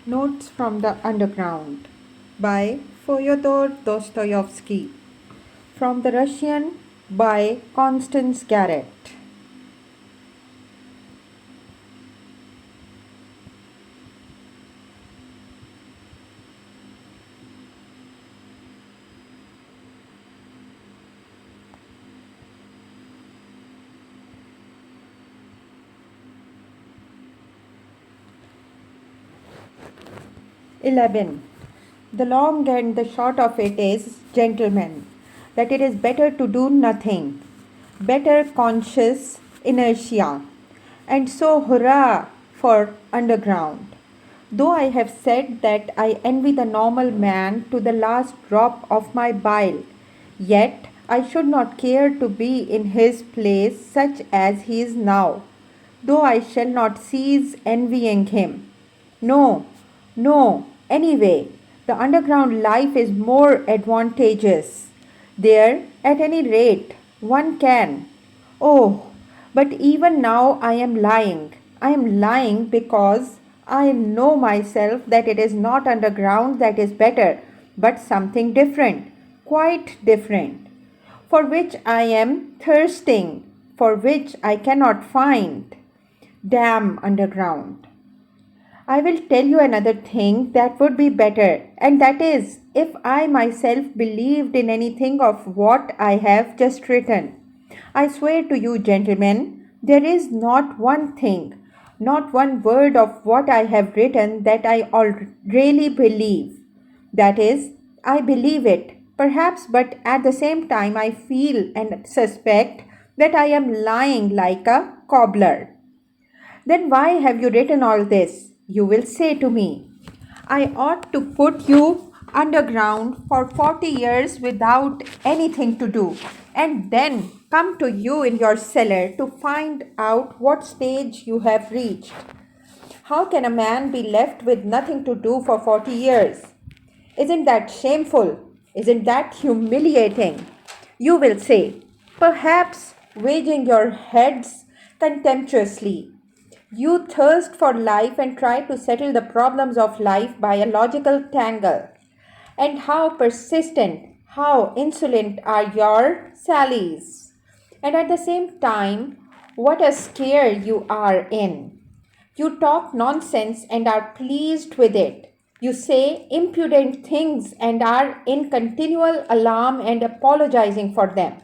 Notes from the Underground by Fyodor Dostoevsky. From the Russian by Constance Garrett. 11. The long and the short of it is, gentlemen, that it is better to do nothing, better conscious inertia, and so hurrah for underground. Though I have said that I envy the normal man to the last drop of my bile, yet I should not care to be in his place such as he is now, though I shall not cease envying him. No, no, anyway, the underground life is more advantageous. There, at any rate, one can. Oh, but even now I am lying. I am lying because I know myself that it is not underground that is better, but something different, quite different, for which I am thirsting, for which I cannot find. Damn underground. I will tell you another thing that would be better, and that is if I myself believed in anything of what I have just written. I swear to you, gentlemen, there is not one thing, not one word of what I have written that I really believe. That is, I believe it, perhaps, but at the same time I feel and suspect that I am lying like a cobbler. Then why have you written all this? You will say to me. I ought to put you underground for 40 years without anything to do, and then come to you in your cellar to find out what stage you have reached. How can a man be left with nothing to do for 40 years? Isn't that shameful? Isn't that humiliating? You will say, perhaps waging your heads contemptuously. You thirst for life and try to settle the problems of life by a logical tangle. And how persistent, how insolent are your sallies. And at the same time, what a scare you are in. You talk nonsense and are pleased with it. You say impudent things and are in continual alarm and apologizing for them.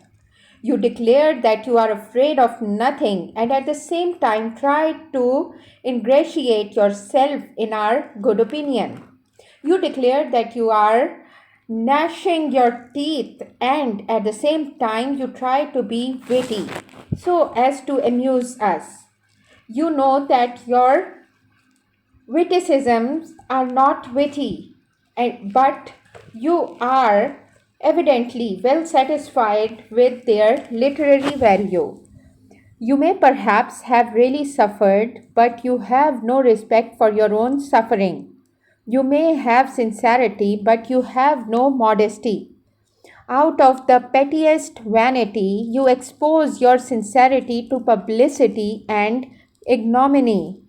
You declare that you are afraid of nothing and at the same time try to ingratiate yourself in our good opinion. You declare that you are gnashing your teeth and at the same time you try to be witty so as to amuse us. You know that your witticisms are not witty, but you are evidently well satisfied with their literary value. You may perhaps have really suffered, but you have no respect for your own suffering. You may have sincerity, but you have no modesty. Out of the pettiest vanity, you expose your sincerity to publicity and ignominy.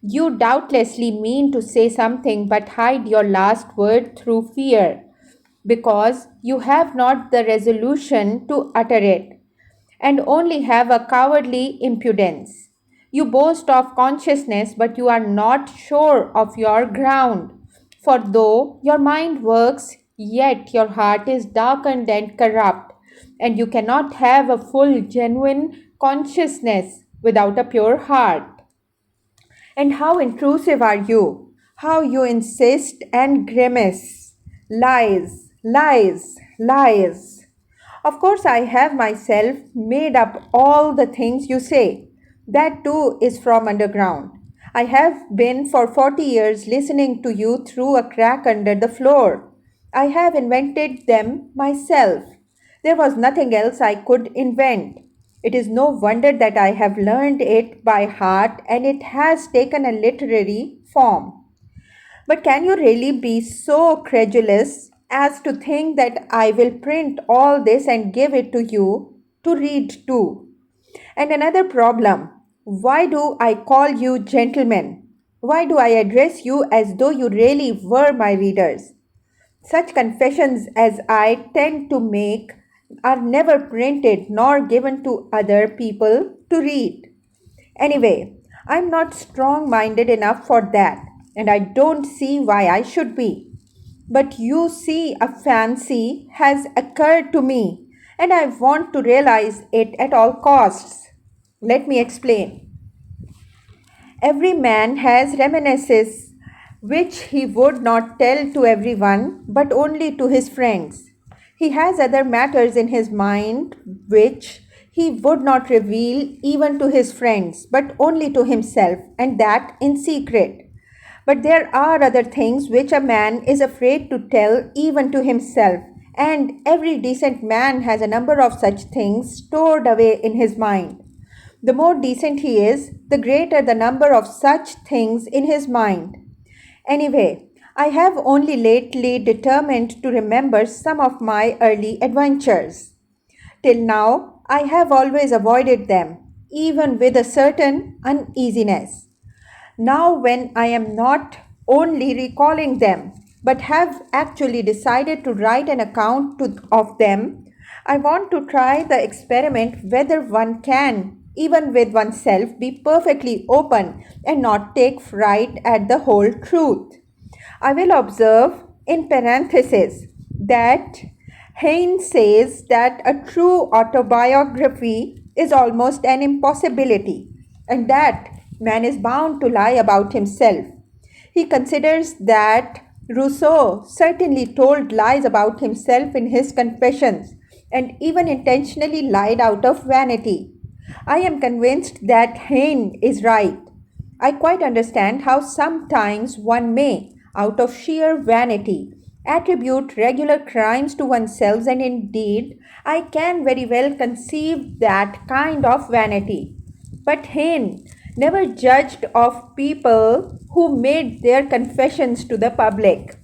You doubtlessly mean to say something but hide your last word through fear, because you have not the resolution to utter it, and only have a cowardly impudence. You boast of consciousness, but you are not sure of your ground. For though your mind works, yet your heart is darkened and corrupt, and you cannot have a full, genuine consciousness without a pure heart. And how intrusive are you? How you insist and grimace. Lies, lies, lies. Of course, I have myself made up all the things you say. That too is from underground. I have been for 40 years listening to you through a crack under the floor. I have invented them myself. There was nothing else I could invent. It is no wonder that I have learned it by heart and it has taken a literary form. But can you really be so credulous as to think that I will print all this and give it to you to read too? And another problem, why do I call you gentlemen? Why do I address you as though you really were my readers? Such confessions as I tend to make are never printed nor given to other people to read. Anyway, I'm not strong minded enough for that, and I don't see why I should be. But you see, a fancy has occurred to me, and I want to realize it at all costs. Let me explain. Every man has reminiscences which he would not tell to everyone but only to his friends. He has other matters in his mind which he would not reveal even to his friends but only to himself, and that in secret. But there are other things which a man is afraid to tell even to himself, and every decent man has a number of such things stored away in his mind. The more decent he is, the greater the number of such things in his mind. Anyway, I have only lately determined to remember some of my early adventures. Till now, I have always avoided them, even with a certain uneasiness. Now, when I am not only recalling them, but have actually decided to write an account of them, I want to try the experiment whether one can, even with oneself, be perfectly open and not take fright at the whole truth. I will observe in parenthesis that Heine says that a true autobiography is almost an impossibility, and that man is bound to lie about himself. He considers that Rousseau certainly told lies about himself in his confessions, and even intentionally lied out of vanity. I am convinced that Heine is right. I quite understand how sometimes one may, out of sheer vanity, attribute regular crimes to oneself, and indeed I can very well conceive that kind of vanity. But Heine never judged of people who made their confessions to the public.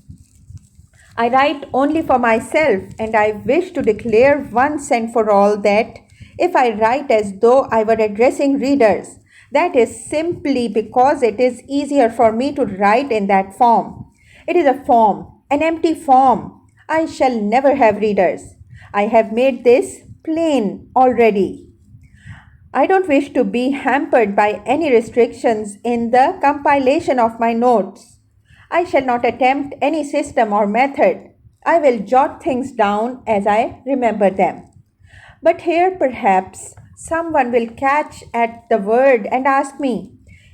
I write only for myself, and I wish to declare once and for all that if I write as though I were addressing readers, that is simply because it is easier for me to write in that form. It is a form, an empty form. I shall never have readers. I have made this plain already. I don't wish to be hampered by any restrictions in the compilation of my notes. I shall not attempt any system or method. I will jot things down as I remember them. But here perhaps someone will catch at the word and ask me,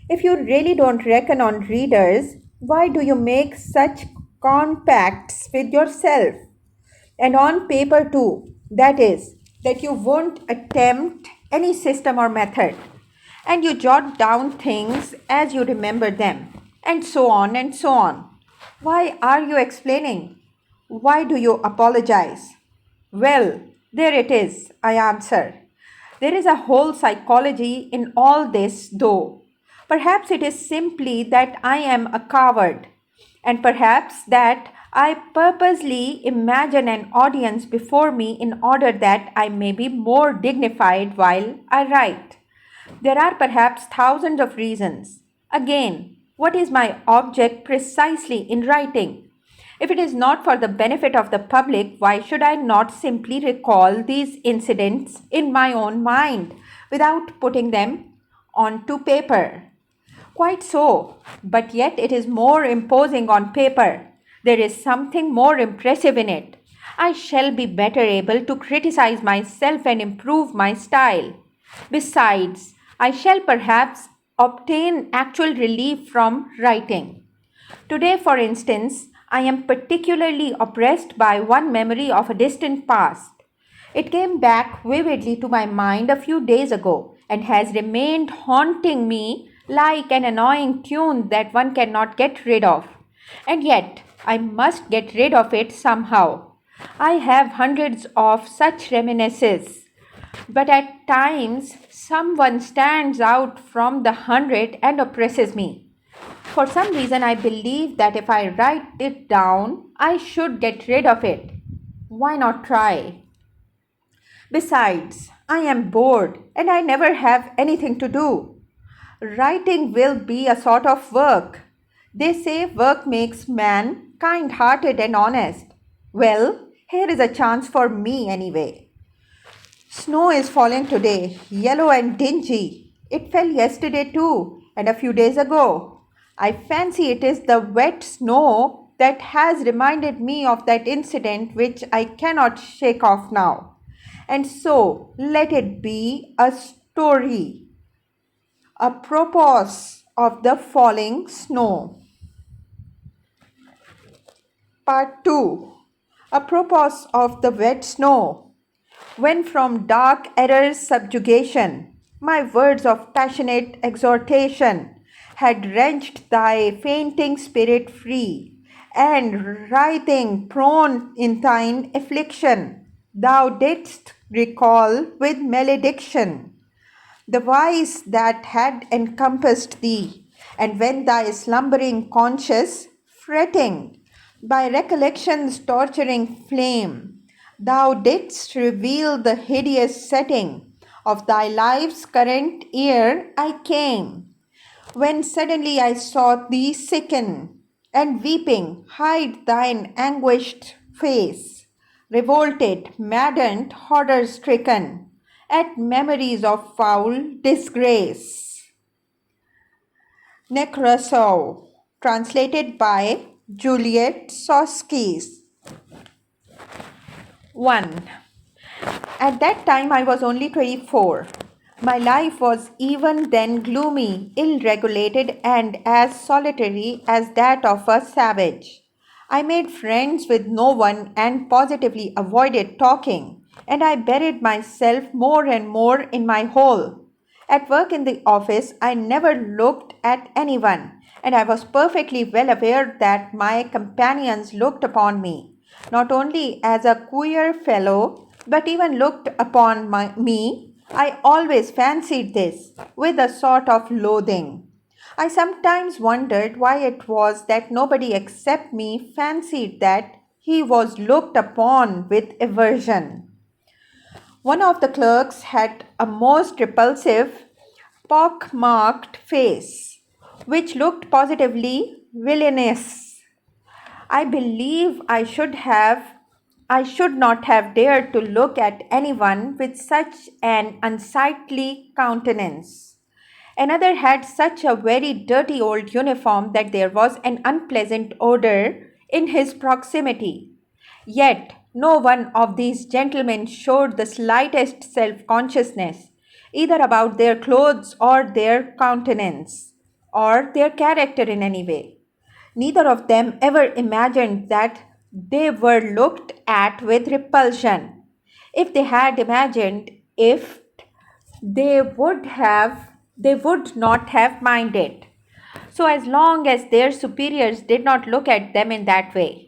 if you really don't reckon on readers, why do you make such compacts with yourself? And on paper too, that is, that you won't attempt any system or method, and you jot down things as you remember them, and so on and so on. Why are you explaining? Why do you apologize? Well, there it is, I answer. There is a whole psychology in all this, though. Perhaps it is simply that I am a coward, and perhaps that I purposely imagine an audience before me in order that I may be more dignified while I write. There are perhaps thousands of reasons. Again, what is my object precisely in writing? If it is not for the benefit of the public, why should I not simply recall these incidents in my own mind without putting them onto paper? Quite so, but yet it is more imposing on paper. There is something more impressive in it. I shall be better able to criticize myself and improve my style. Besides, I shall perhaps obtain actual relief from writing. Today, for instance, I am particularly oppressed by one memory of a distant past. It came back vividly to my mind a few days ago and has remained haunting me like an annoying tune that one cannot get rid of. And yet, I must get rid of it somehow. I have hundreds of such reminiscences, but at times someone stands out from the hundred and oppresses me. For some reason, I believe that if I write it down, I should get rid of it. Why not try? Besides, I am bored and I never have anything to do. Writing will be a sort of work, They say work makes man kind-hearted and honest. Well, here is a chance for me anyway. Snow is falling today, yellow and dingy. It fell yesterday too, and a few days ago. I fancy it is the wet snow that has reminded me of that incident which I cannot shake off now. And so, let it be a story apropos of the falling snow. Part 2. Apropos of the wet snow. When from dark error's subjugation, my words of passionate exhortation had wrenched thy fainting spirit free, and writhing prone in thine affliction, thou didst recall with malediction the vice that had encompassed thee, and when thy slumbering conscience, fretting by recollection's torturing flame, thou didst reveal the hideous setting of thy life's current ere I came, when suddenly I saw thee sicken, and weeping hide thine anguished face, revolted, maddened, horror stricken, at memories of foul disgrace. Necrosau, translated by Juliet Soskis. 1. At that time I was only 24. My life was even then gloomy, ill-regulated, and as solitary as that of a savage. I made friends with no one and positively avoided talking, and I buried myself more and more in my hole. At work in the office, I never looked at anyone, and I was perfectly well aware that my companions looked upon me, not only as a queer fellow, but even looked upon me. I always fancied this, with a sort of loathing. I sometimes wondered why it was that nobody except me fancied that he was looked upon with aversion. One of the clerks had a most repulsive, pock-marked face, which looked positively villainous. I believe I should not have dared to look at anyone with such an unsightly countenance. Another had such a very dirty old uniform that there was an unpleasant odor in his proximity. Yet no one of these gentlemen showed the slightest self-consciousness, either about their clothes or their countenance, or their character in any way. Neither of them ever imagined that they were looked at with repulsion. If they had imagined if they would not have minded, so as long as their superiors did not look at them in that way.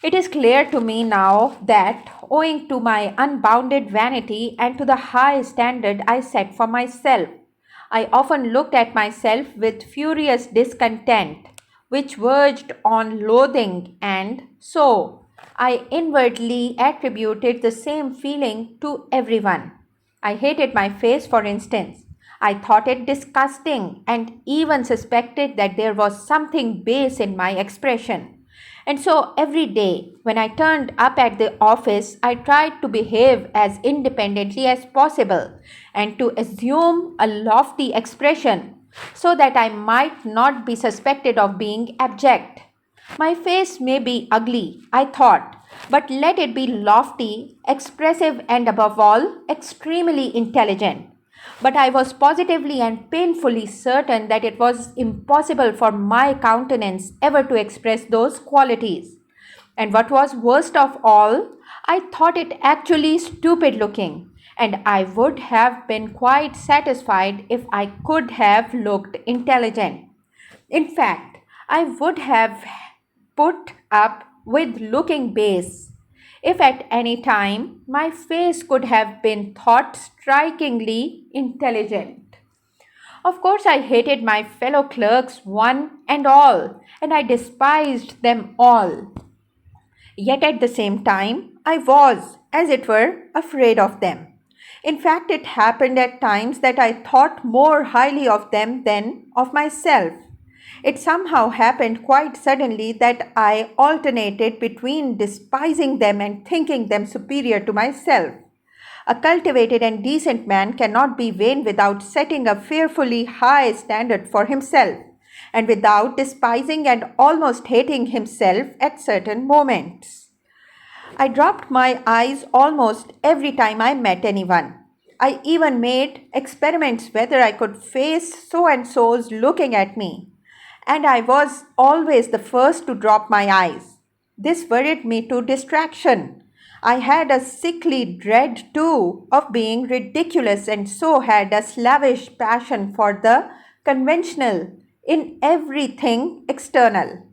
It is clear to me now that, owing to my unbounded vanity and to the high standard I set for myself, I often looked at myself with furious discontent, which verged on loathing, and so I inwardly attributed the same feeling to everyone. I hated my face, for instance. I thought it disgusting and even suspected that there was something base in my expression. And so every day when I turned up at the office, I tried to behave as independently as possible and to assume a lofty expression so that I might not be suspected of being abject. My face may be ugly, I thought, but let it be lofty, expressive, and above all, extremely intelligent. But I was positively and painfully certain that it was impossible for my countenance ever to express those qualities. And what was worst of all, I thought it actually stupid looking, and I would have been quite satisfied if I could have looked intelligent. In fact, I would have put up with looking base if at any time my face could have been thought strikingly intelligent. Of course, I hated my fellow clerks one and all, and I despised them all. Yet at the same time, I was, as it were, afraid of them. In fact, it happened at times that I thought more highly of them than of myself. It somehow happened quite suddenly that I alternated between despising them and thinking them superior to myself. A cultivated and decent man cannot be vain without setting a fearfully high standard for himself, and without despising and almost hating himself at certain moments. I dropped my eyes almost every time I met anyone. I even made experiments whether I could face so and so's looking at me, and I was always the first to drop my eyes. This worried me to distraction. I had a sickly dread too of being ridiculous, and so had a slavish passion for the conventional in everything external.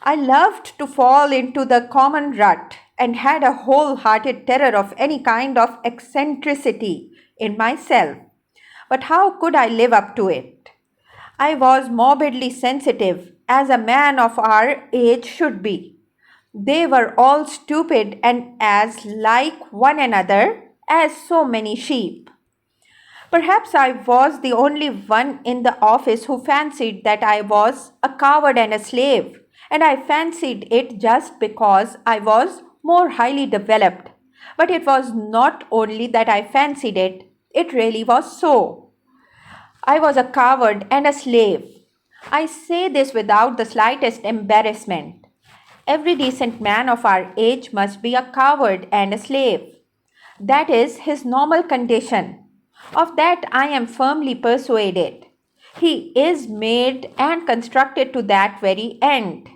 I loved to fall into the common rut and had a wholehearted terror of any kind of eccentricity in myself. But how could I live up to it? I was morbidly sensitive, as a man of our age should be. They were all stupid and as like one another as so many sheep. Perhaps I was the only one in the office who fancied that I was a coward and a slave, and I fancied it just because I was more highly developed. But it was not only that I fancied it, it really was so. I was a coward and a slave. I say this without the slightest embarrassment. Every decent man of our age must be a coward and a slave. That is his normal condition. Of that I am firmly persuaded. He is made and constructed to that very end.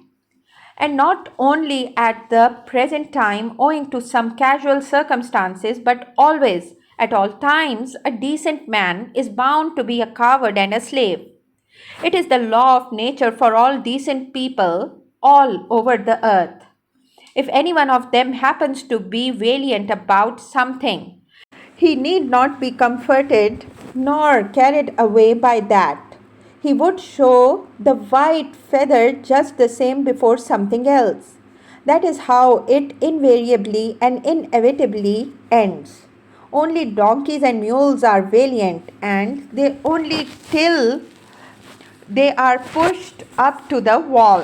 And not only at the present time owing to some casual circumstances, but always, at all times, a decent man is bound to be a coward and a slave. It is the law of nature for all decent people all over the earth. If any one of them happens to be valiant about something, he need not be comforted nor carried away by that. He would show the white feather just the same before something else. That is how it invariably and inevitably ends. Only donkeys and mules are valiant, and they only till they are pushed up to the wall.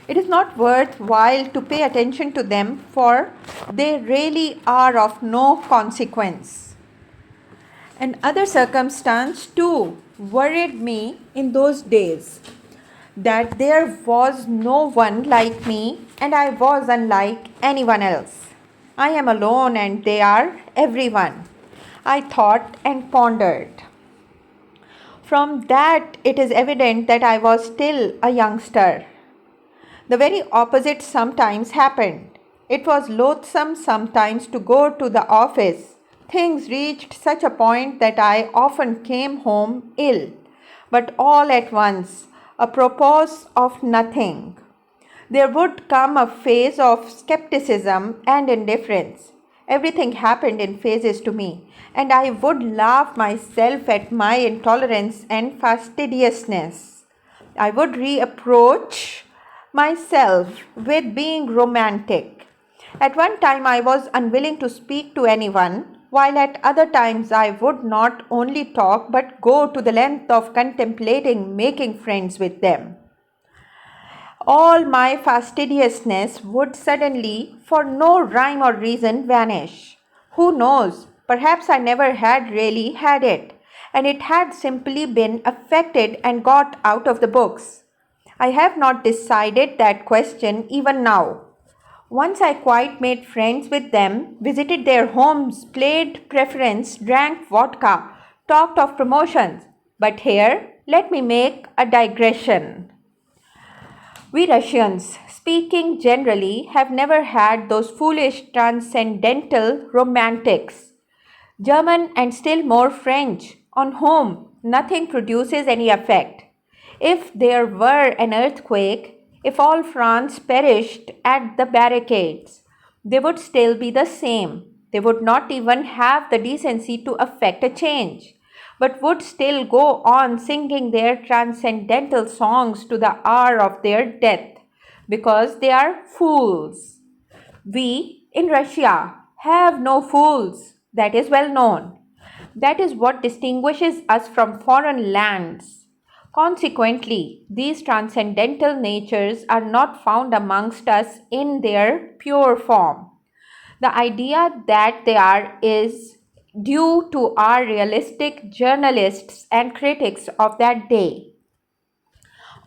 It is not worth while to pay attention to them, for they really are of no consequence. Another circumstance too worried me in those days, that there was no one like me and I was unlike anyone else. I am alone and they are everyone. I thought and pondered. From that, it is evident that I was still a youngster. The very opposite sometimes happened. It was loathsome sometimes to go to the office. Things reached such a point that I often came home ill, but all at once, apropos of nothing. There would come a phase of skepticism and indifference. Everything happened in phases to me, and I would laugh myself at my intolerance and fastidiousness. I would reproach myself with being romantic. At one time, I was unwilling to speak to anyone, while at other times I would not only talk but go to the length of contemplating making friends with them. All my fastidiousness would suddenly, for no rhyme or reason, vanish. Who knows? Perhaps I never had really had it, and it had simply been affected and got out of the books. I have not decided that question even now. Once I quite made friends with them, visited their homes, played preference, drank vodka, talked of promotions. But here, let me make a digression. We Russians, speaking generally, have never had those foolish transcendental romantics. German and still more French, on whom nothing produces any effect. If there were an earthquake, if all France perished at the barricades, they would still be the same. They would not even have the decency to effect a change, but would still go on singing their transcendental songs to the hour of their death, because they are fools. We, in Russia, have no fools, that is well known. That is what distinguishes us from foreign lands. Consequently, these transcendental natures are not found amongst us in their pure form. The idea that they are is due to our realistic journalists and critics of that day,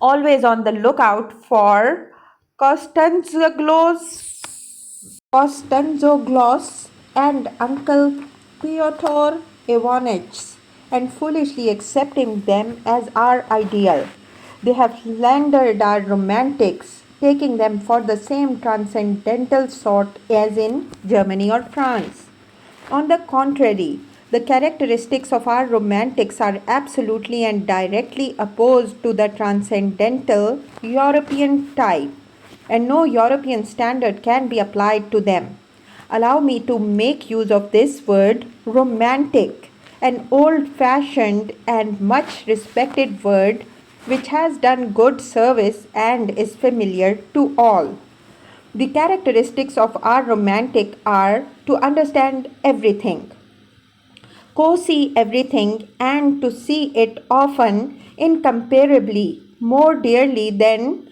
always on the lookout for Costanzoglos and Uncle Pyotr Ivanich, and foolishly accepting them as our ideal. They have slandered our romantics, taking them for the same transcendental sort as in Germany or France. On the contrary, the characteristics of our romantics are absolutely and directly opposed to the transcendental European type, and no European standard can be applied to them. Allow me to make use of this word romantic, an old fashioned and much respected word which has done good service and is familiar to all. The characteristics of our romantic are to understand everything, co-see everything, and to see it often incomparably more dearly than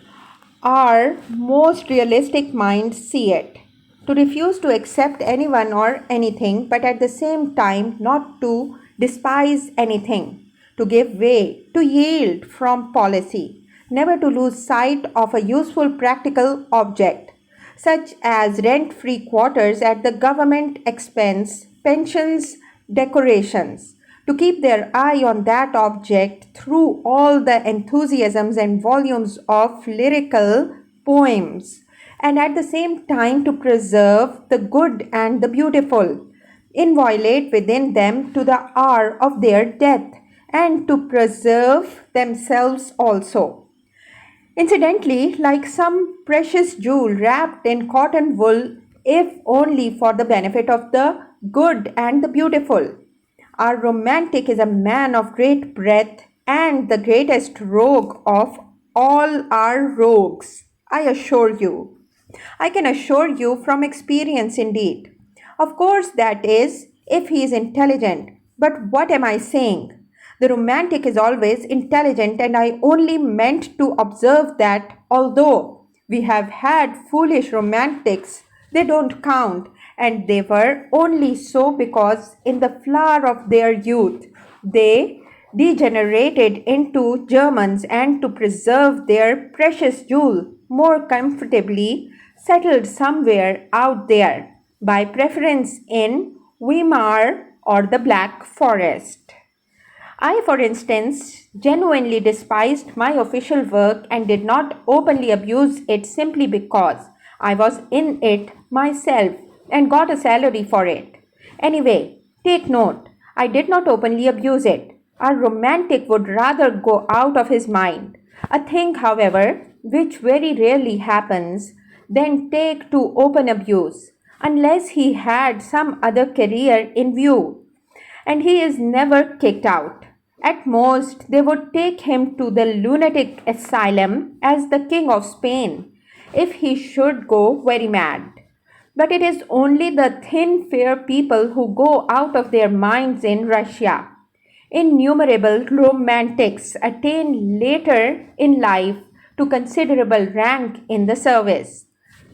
our most realistic minds see it. To refuse to accept anyone or anything, but at the same time not to despise anything. To give way, to yield from policy. Never to lose sight of a useful practical object, such as rent-free quarters at the government expense, pensions, decorations, to keep their eye on that object through all the enthusiasms and volumes of lyrical poems, and at the same time to preserve the good and the beautiful, inviolate within them to the hour of their death, and to preserve themselves also. Incidentally, like some precious jewel wrapped in cotton wool, if only for the benefit of the good and the beautiful. Our romantic is a man of great breadth and the greatest rogue of all our rogues, I assure you. I can assure you from experience indeed. Of course, that is, if he is intelligent. But what am I saying? The romantic is always intelligent, and I only meant to observe that although we have had foolish romantics, they don't count, and they were only so because in the flower of their youth they degenerated into Germans, and to preserve their precious jewel more comfortably settled somewhere out there, by preference in Weimar or the Black Forest. I, for instance, genuinely despised my official work and did not openly abuse it simply because I was in it myself and got a salary for it. Anyway, take note, I did not openly abuse it. A romantic would rather go out of his mind. A thing, however, which very rarely happens, than take to open abuse, unless he had some other career in view, and he is never kicked out. At most, they would take him to the lunatic asylum as the King of Spain, if he should go very mad. But it is only the thin, fair people who go out of their minds in Russia. Innumerable romantics attain later in life to considerable rank in the service.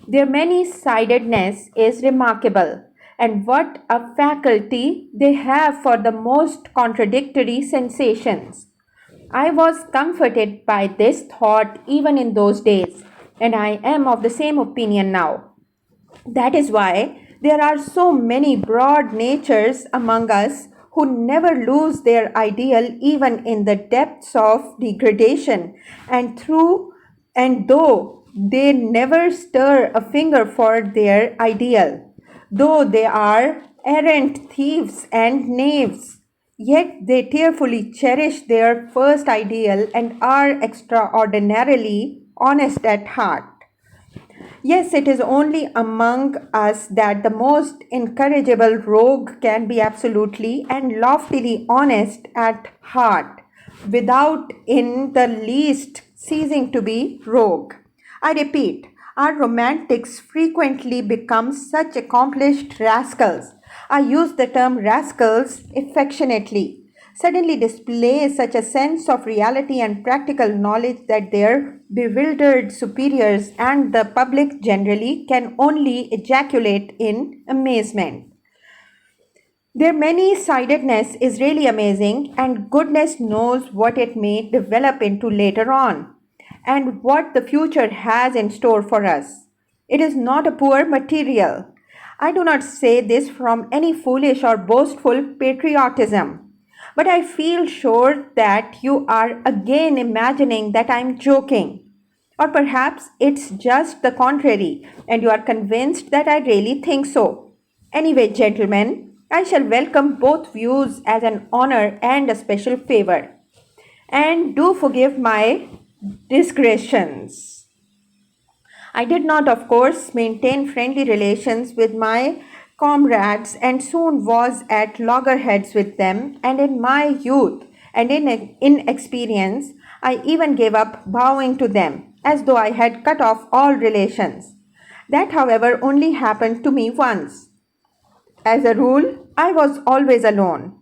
Their many-sidedness is remarkable, and what a faculty they have for the most contradictory sensations. I was comforted by this thought even in those days, and I am of the same opinion now. That is why there are so many broad natures among us who never lose their ideal even in the depths of degradation, and though they never stir a finger for their ideal, though they are errant thieves and knaves, yet they tearfully cherish their first ideal and are extraordinarily honest at heart. Yes, it is only among us that the most incorrigible rogue can be absolutely and loftily honest at heart, without in the least ceasing to be rogue. I repeat, our romantics frequently become such accomplished rascals. I use the term rascals affectionately, suddenly display such a sense of reality and practical knowledge that their bewildered superiors and the public generally can only ejaculate in amazement. Their many-sidedness is really amazing, and goodness knows what it may develop into later on, and what the future has in store for us. It is not a poor material. I do not say this from any foolish or boastful patriotism, but I feel sure that you are again imagining that I am joking. Or perhaps it's just the contrary, and you are convinced that I really think so. Anyway, gentlemen, I shall welcome both views as an honor and a special favor. And do forgive my digressions. I did not, of course, maintain friendly relations with my comrades and soon was at loggerheads with them, and in my youth and in inexperience, I even gave up bowing to them as though I had cut off all relations. That, however, only happened to me once. As a rule, I was always alone.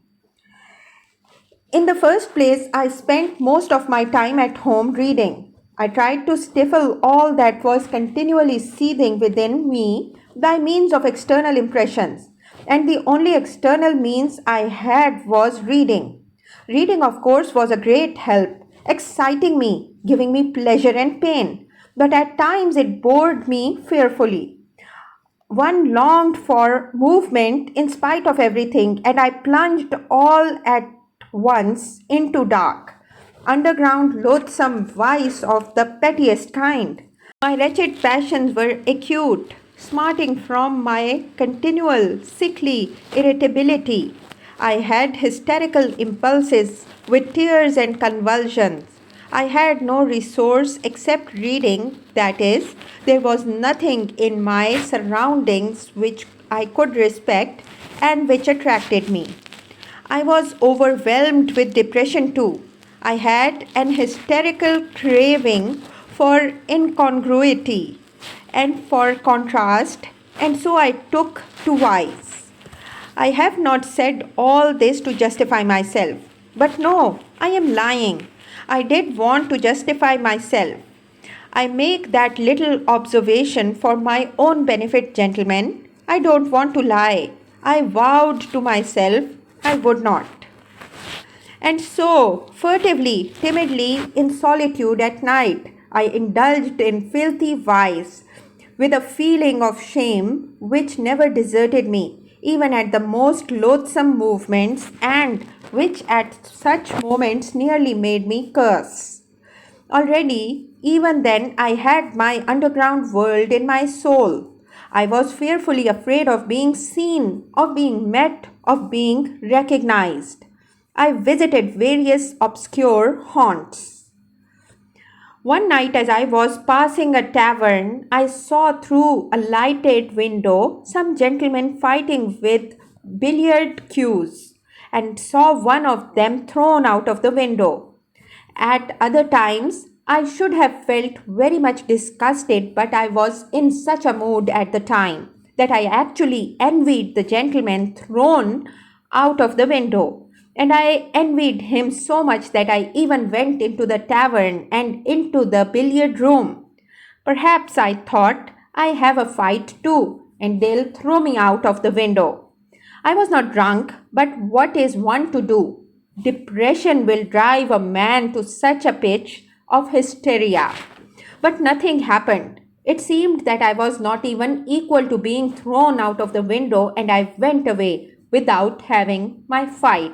In the first place, I spent most of my time at home reading. I tried to stifle all that was continually seething within me by means of external impressions, and the only external means I had was reading. Reading, of course, was a great help, exciting me, giving me pleasure and pain, but at times it bored me fearfully. One longed for movement in spite of everything, and I plunged all at once into dark, underground, loathsome vice of the pettiest kind. My wretched passions were acute, smarting from my continual sickly irritability. I had hysterical impulses with tears and convulsions. I had no resource except reading, that is, there was nothing in my surroundings which I could respect and which attracted me. I was overwhelmed with depression too. I had an hysterical craving for incongruity and for contrast, and so I took to vice. I have not said all this to justify myself. But no, I am lying. I did want to justify myself. I make that little observation for my own benefit, gentlemen. I don't want to lie. I vowed to myself I would not. And so, furtively, timidly, in solitude at night, I indulged in filthy vice with a feeling of shame which never deserted me, even at the most loathsome movements, and which at such moments nearly made me curse. Already, even then, I had my underground world in my soul. I was fearfully afraid of being seen, of being met, of being recognized. I visited various obscure haunts. One night, as I was passing a tavern, I saw through a lighted window some gentlemen fighting with billiard cues, and saw one of them thrown out of the window. At other times, I should have felt very much disgusted, but I was in such a mood at the time that I actually envied the gentleman thrown out of the window. And I envied him so much that I even went into the tavern and into the billiard room. Perhaps I thought I have a fight too, and they'll throw me out of the window. I was not drunk, but what is one to do? Depression will drive a man to such a pitch of hysteria. But nothing happened. It seemed that I was not even equal to being thrown out of the window, and I went away without having my fight.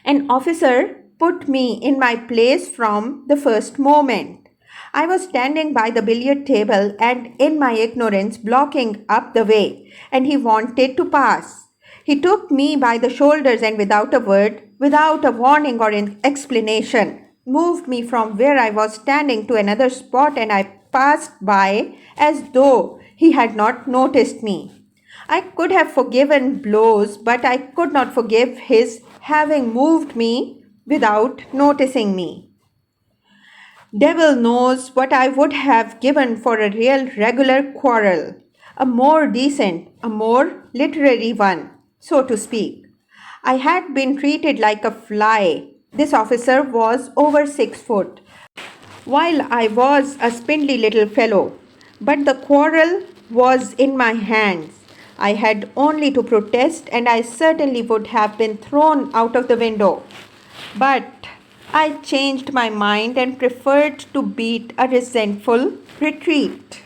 An officer put me in my place from the first moment. I was standing by the billiard table and, in my ignorance, blocking up the way, and he wanted to pass. He took me by the shoulders and, without a word, without a warning or an explanation, moved me from where I was standing to another spot, and I passed by as though he had not noticed me. I could have forgiven blows, but I could not forgive his having moved me without noticing me. Devil knows what I would have given for a real regular quarrel, a more decent, a more literary one, so to speak. I had been treated like a fly. This officer was over 6 foot, while I was a spindly little fellow. But the quarrel was in my hands. I had only to protest, and I certainly would have been thrown out of the window. But I changed my mind and preferred to beat a resentful retreat.